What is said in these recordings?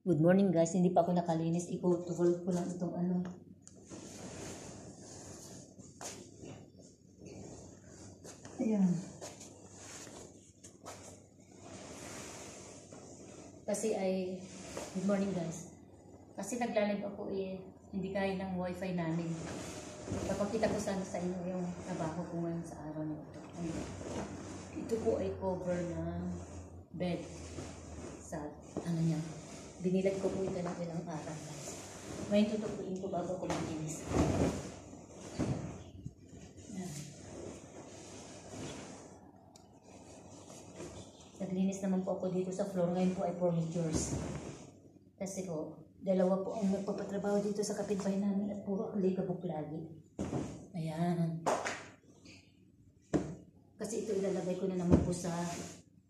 Good morning guys, hindi pa ako nakalinis. Iko-12 ko lang itong ano. Ayan. Kasi ay, good morning guys. Kasi naglalag ako hindi kaya ng wifi namin. Papakita ko sana sa inyo yung trabaho ko ngayon sa araw na ito. Ito po ay cover ng bed sa ano niya. Binilag ko po ito ng ilang araw guys. Ngayon tutupuin ko bago ko makinis. Naglinis naman po ako dito sa floor. Ngayon po ay furnitures. Kasi po, dalawa po ang nagpapatrabaho dito sa kapitbahay namin at puro alikabok lagi. Ayan. Kasi ito ilalagay ko na naman po sa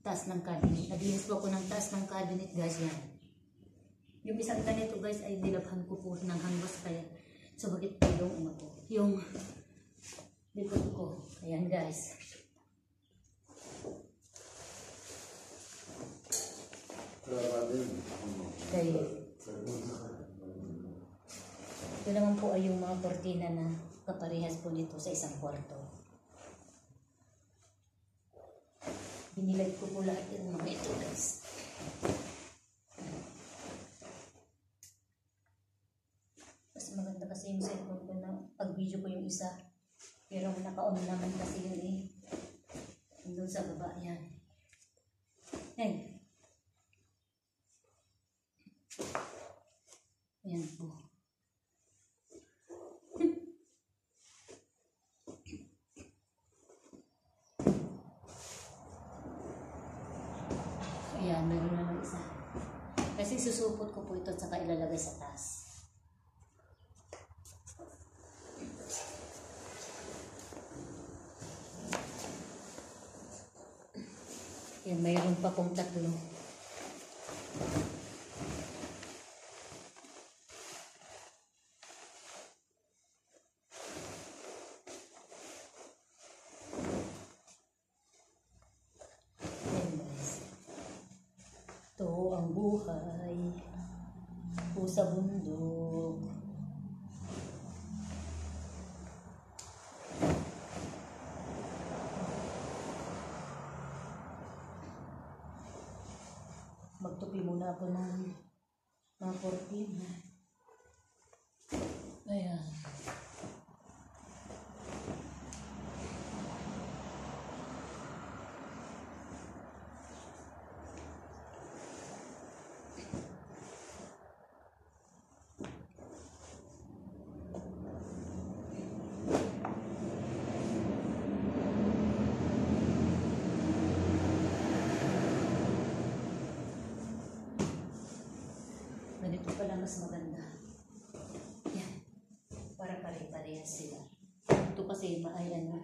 taas ng cabinet. Naglinis po ako ng taas ng cabinet guys yan. Yung isang ganito guys ay nilabhan ko po ng hangwas kaya so bakit po yung yung likod ko. Ayan guys. Okay. Ito naman po ay yung mga kortina na kaparehas po dito sa isang kwarto. Binilag ko po lahat yung mga ito guys. Mas maganda kasi yung cellphone ko na pag-video ko yung isa. Pero naka-on naman kasi yun doon sa baba yan. Hey. Ayan po. Ayan, meron naman isa. Kasi susupot ko po ito at saka ilalagay sa taas. Ayan, mayroon pa pong tatlo. Ito ang buhay po sa bundok. Magtupi muna ako ng mga kortina. Ayan. Ganito pala mas maganda. Yan. Para pare-parehas sila. Ito kasi maayan na.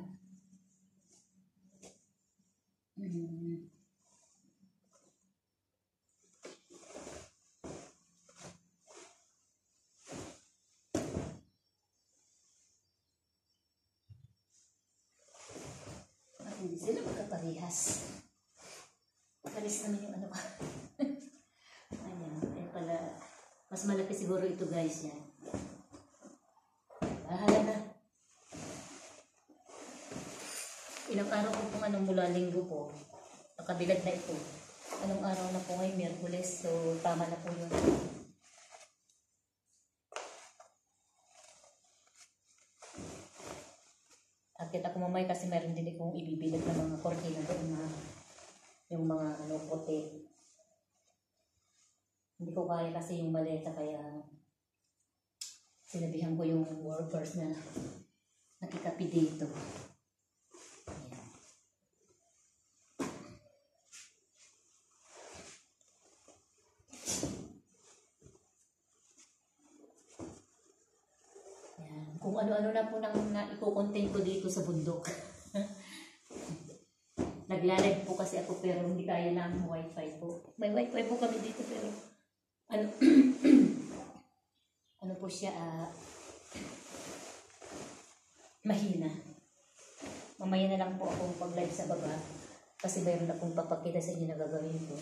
At hindi sila magkaparehas. Pares naman yung ano ka. Mas malaki siguro ito guys yan. Bahala na. Ilang araw po kung anong mula linggo po. Nakabilad na ito. Anong araw na po ngayon? Miyerkules. So tama na po yun. At kita ko mamay kasi meron din akong ibibilad ng mga kortina doon na yung mga ano puti. Hindi ko kaya kasi yung maleta kaya sinabihan ko yung workers na nakikapi dito. Ayan. Ayan. Kung ano-ano na po nang iko-content ko dito sa bundok. Naglalag po kasi ako pero hindi kaya ng wifi po. May wifi po kami dito pero ano po siya mahina. Mamaya na lang po akong pag-live sa baba kasi mayroon akong papakita sa inyo na gagawin ko.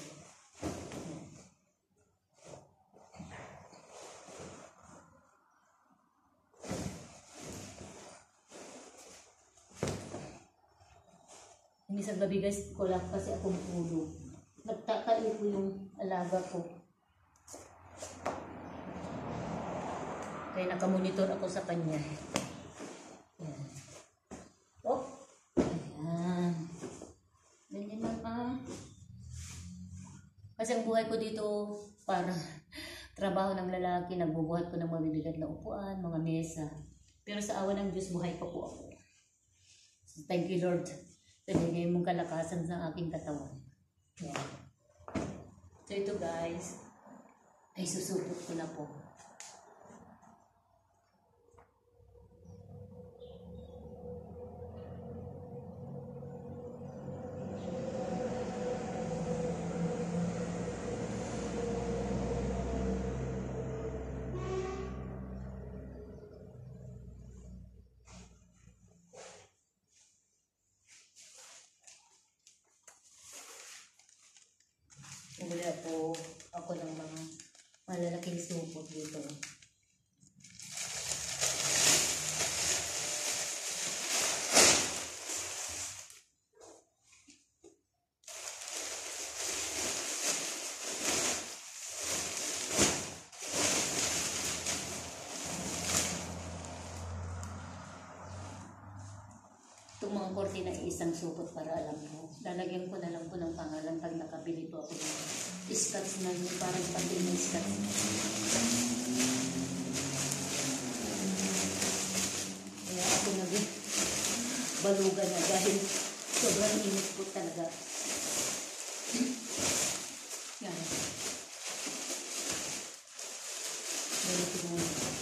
Minsan gabi guys, wala kasi akong ulo. Nagtatayo ko yung alaga ko. Kaya nakamonitor ako sa kanya. Yan. Oh. Ayan. Ganyan lang ah. Kasi ang buhay ko dito para trabaho ng lalaki, nagbubuhat ko ng mabibigat na upuan, mga mesa. Pero sa awa ng Diyos, buhay pa po ako. So, thank you Lord. Binigay mong kalakasan sa aking katawan. Yan. So ito guys, ay susupot ko na po. Wala po ako ng mga malalaking supot dito. Itong mga kortina ay isang supot para alam ko. Lalagyan ko na lang po ng pangalan pag nakabili po ako ng scotch na yun. Parang pati ng scotch. Kaya ako balugan na dahil sobrang init po talaga. Yan. Ganito muna.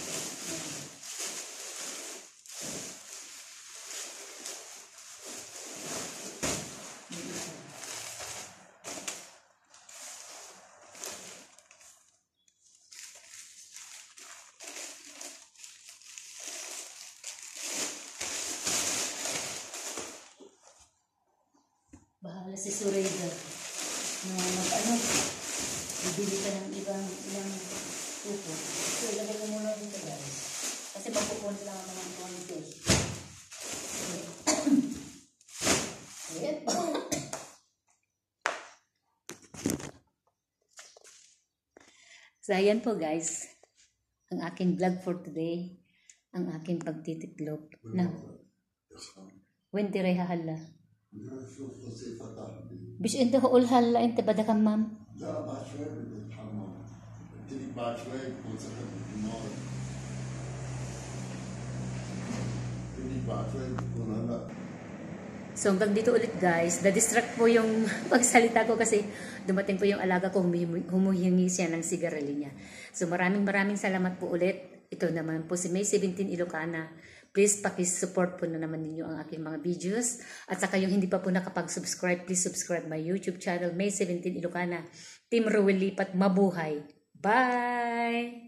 Bahala si Sureda na bibili ka ng ibang tupo. So, ilagay ko muna dito guys. Kasi magpupunta lang ako ng konti. So, ayan po guys. Ang aking vlog for today. Ang aking pagtitiklop na Winteray hahala. مش انت هقول هلا انت بدك حمام؟ لا بعد شوي بدي اتحمم. قلت لك بعد شوي بكون سخن بالنار. قلت لك بعد شوي بكون هلا. So hanggang dito ulit guys, na-distract po yung pagsalita ko kasi dumating po yung alaga ko, humuhingi siya ng sigarilyo niya. So maraming salamat po ulit. Ito naman po si May 17 Ilocana. Please pakisupport po na naman ninyo ang aking mga videos. At saka yung hindi pa po nakapag-subscribe, please subscribe my YouTube channel, May 17 Ilocana. Team Rowell Lipat, mabuhay. Bye!